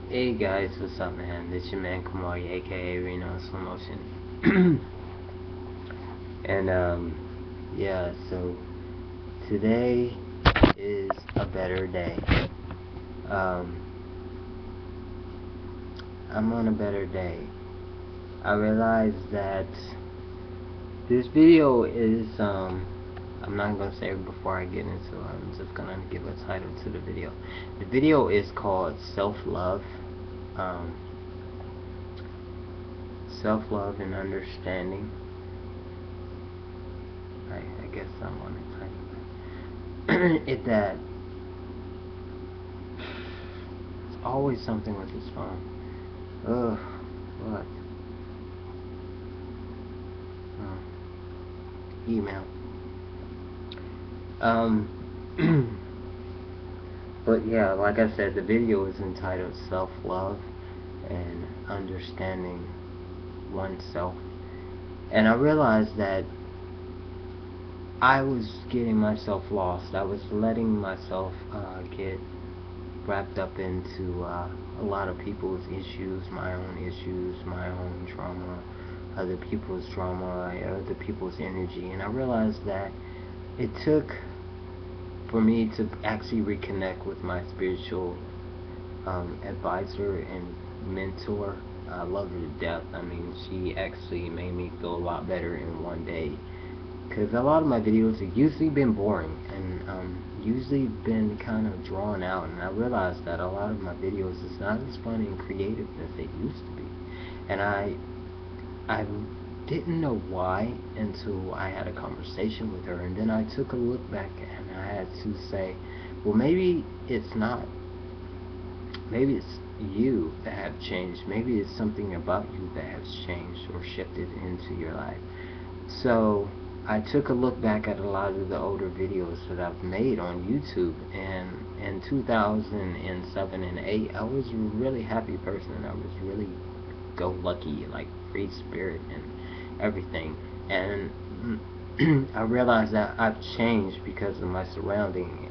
Hey guys, what's up, man? This your man Kamari, aka Reno Slow Motion. And yeah, so today is a better day. Um, I'm on a better day. I realized that this video is I'm not gonna say it before I get into it. I'm just gonna give a title to the video. The video is called Self-Love. Um, Self-Love and Understanding. I guess I'm on the title. It that it's always something with this phone. Ugh, what? Oh, email. But yeah, like I said, the video is entitled Self-Love and Understanding Oneself. And I realized that I was getting myself lost. I was letting myself get wrapped up into a lot of people's issues, my own trauma, other people's trauma, other people's energy. And I realized that it took for me to actually reconnect with my spiritual advisor and mentor. I love her to death. I mean, she actually made me feel a lot better in one day. Because a lot of my videos have usually been boring and usually been kind of drawn out. And I realized that a lot of my videos is not as fun and creative as they used to be. And I didn't know why until I had a conversation with her. And then I took a look back and I had to say, well, maybe it's not. Maybe it's you that have changed. Maybe it's something about you that has changed or shifted into your life. So I took a look back at a lot of the older videos that I've made on YouTube, and in 2007 and 8, I was a really happy person. I was really go-lucky, like free spirit and everything. And I realized that I've changed because of my surrounding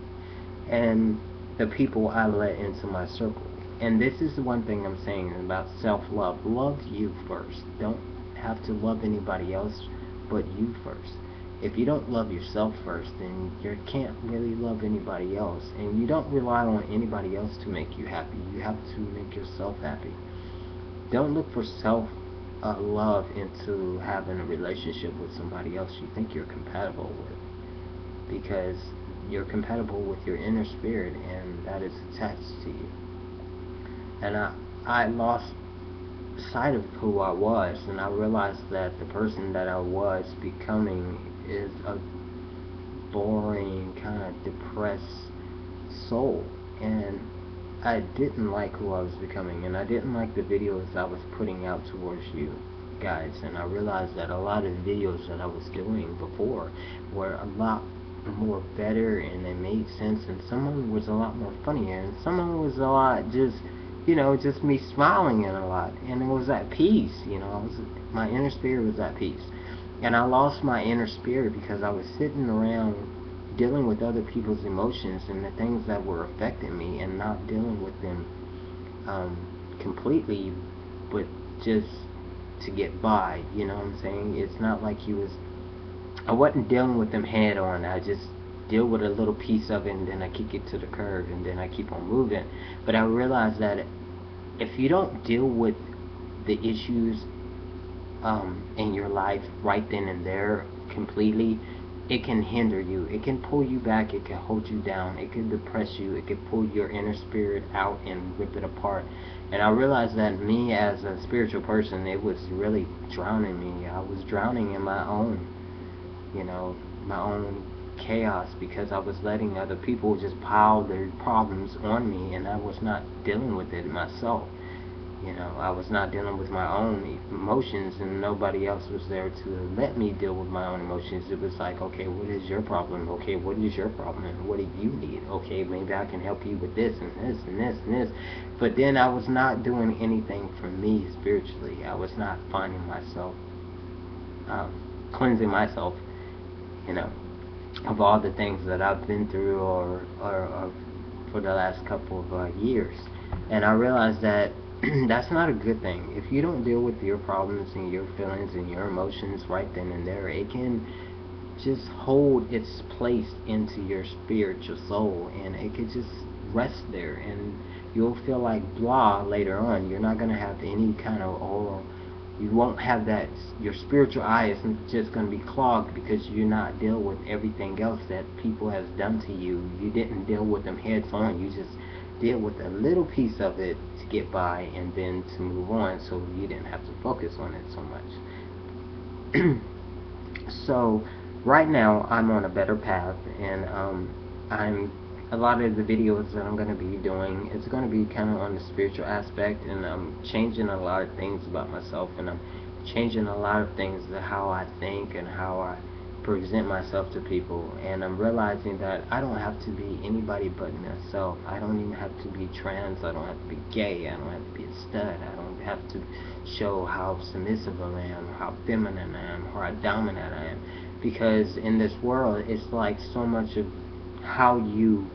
and the people I let into my circle. And this is the one thing I'm saying about self-love. Love you first. Don't have to love anybody else but you first. If you don't love yourself first, then you can't really love anybody else. And you don't rely on anybody else to make you happy. You have to make yourself happy. Don't look for self-love into having a relationship with somebody else you think you're compatible with. Because you're compatible with your inner spirit, and that is attached to you. And I lost sight of who I was, and I realized that the person that I was becoming is a boring, kind of depressed soul. And I didn't like who I was becoming, and I didn't like the videos I was putting out towards you guys. And I realized that a lot of the videos that I was doing before were a lot more better, and they made sense, and some of them was a lot more funnier, and some of them was a lot just, just me smiling and a lot, and it was at peace. My inner spirit was at peace. And I lost my inner spirit because I was sitting around dealing with other people's emotions and the things that were affecting me, and not dealing with them completely, but just to get by. You know what I'm saying? It's not like I wasn't dealing with them head on. I just deal with a little piece of it, and then I kick it to the curb, and then I keep on moving. But I realized that if you don't deal with the issues in your life right then and there completely, it can hinder you. It can pull you back. It can hold you down. It can depress you. It can pull your inner spirit out and rip it apart. And I realized that me as a spiritual person, it was really drowning me. I was drowning in my own chaos, because I was letting other people just pile their problems on me, and I was not dealing with it myself. I was not dealing with my own emotions, and nobody else was there to let me deal with my own emotions. It was like, okay, what is your problem? Okay, what is your problem? And what do you need? Okay, maybe I can help you with this and this and this and this. But then I was not doing anything for me spiritually. I was not finding myself, cleansing myself, of all the things that I've been through, or for the last couple of years. And I realized that that's not a good thing. If you don't deal with your problems and your feelings and your emotions right then and there, it can just hold its place into your spiritual soul, and it could just rest there, and you'll feel like blah later on. You're not going to have any kind of aura. You won't have that. Your spiritual eye is just going to be clogged because you're not dealing with everything else that people has done to you. You didn't deal with them heads on. You just deal with a little piece of it to get by and then to move on, so you didn't have to focus on it so much. So right now I'm on a better path, and I'm a lot of the videos that I'm going to be doing, it's going to be kind of on the spiritual aspect, and I'm changing a lot of things about myself, and I'm changing a lot of things to how I think and how I present myself to people. And I'm realizing that I don't have to be anybody but myself. I don't even have to be trans, I don't have to be gay, I don't have to be a stud, I don't have to show how submissive I am, how feminine I am, how dominant I am. Because in this world, it's like so much of how you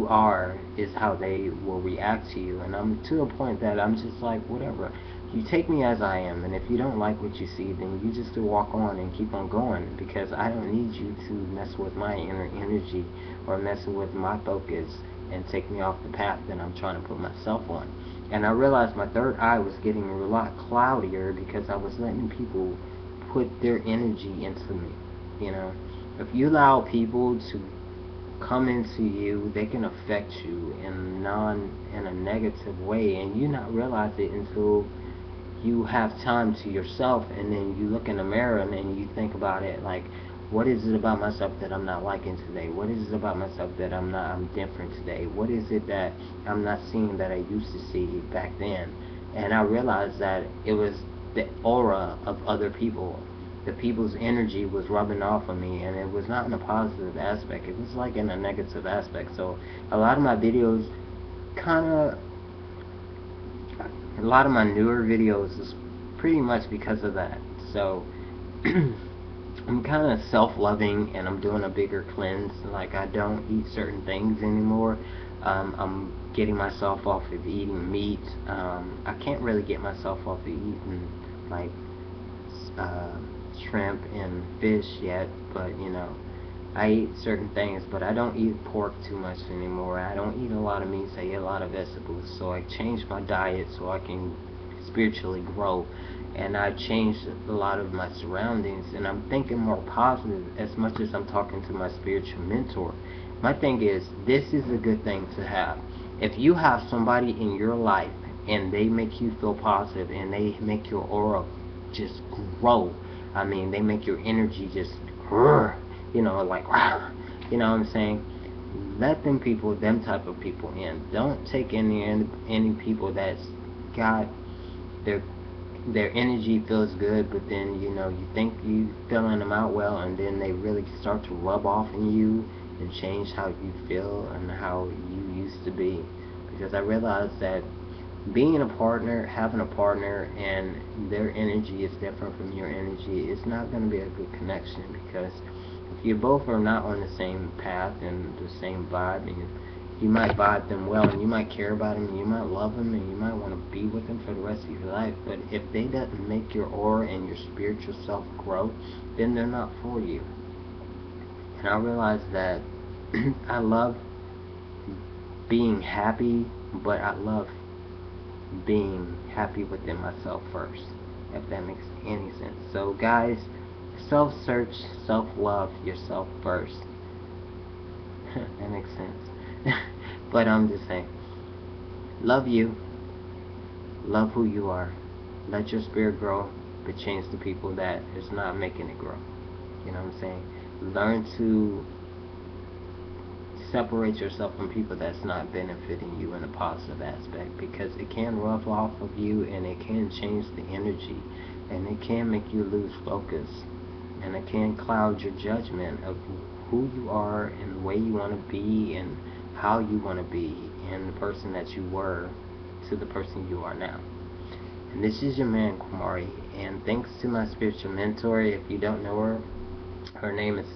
are is how they will react to you. And I'm to a point that I'm just like, whatever, you take me as I am, and if you don't like what you see, then you just walk on and keep on going, because I don't need you to mess with my inner energy or mess with my focus and take me off the path that I'm trying to put myself on. And I realized my third eye was getting a lot cloudier because I was letting people put their energy into me. You know, if you allow people to come into you, they can affect you in a negative way, and you not realize it until you have time to yourself, and then you look in the mirror and then you think about it like, what is it about myself that I'm not liking today? What is it about myself that I'm different today? What is it that I'm not seeing that I used to see back then? And I realized that it was the aura of other people. The people's energy was rubbing off of me, and it was not in a positive aspect. It was like in a negative aspect. So a lot of my videos kind of, a lot of my newer videos is pretty much because of that. So I'm kind of self-loving, and I'm doing a bigger cleanse. Like, I don't eat certain things anymore. I'm getting myself off of eating meat. I can't really get myself off of eating like shrimp and fish yet, but you know, I eat certain things, but I don't eat pork too much anymore. I don't eat a lot of meats. I eat a lot of vegetables. So I changed my diet so I can spiritually grow, and I've changed a lot of my surroundings, and I'm thinking more positive as much as I'm talking to my spiritual mentor. My thing is, this is a good thing to have. If you have somebody in your life and they make you feel positive and they make your aura just grow, I mean, they make your energy just, you know, like, you know what I'm saying? Let them type of people in. Don't take any people that's got their energy feels good, but then, you know, you think you filling them out well, and then they really start to rub off in you and change how you feel and how you used to be. Because I realized that being a partner, having a partner, and their energy is different from your energy, it's not going to be a good connection. Because if you both are not on the same path and the same vibe, and you might vibe them well, and you might care about them, and you might love them, and you might want to be with them for the rest of your life, but if they doesn't make your aura and your spiritual self grow, then they're not for you. And I realized that I love being happy, but I love being happy within myself first, if that makes any sense. So guys, self-search, self-love yourself first. That makes sense. But I'm just saying, love you, love who you are, let your spirit grow, but change the people that is not making it grow. You know what I'm saying? Learn to separate yourself from people that's not benefiting you in a positive aspect, because it can rub off of you, and it can change the energy, and it can make you lose focus, and it can cloud your judgment of who you are and the way you want to be and how you want to be, and the person that you were to the person you are now. And this is your man Kumari, and thanks to my spiritual mentor. If you don't know her, her name is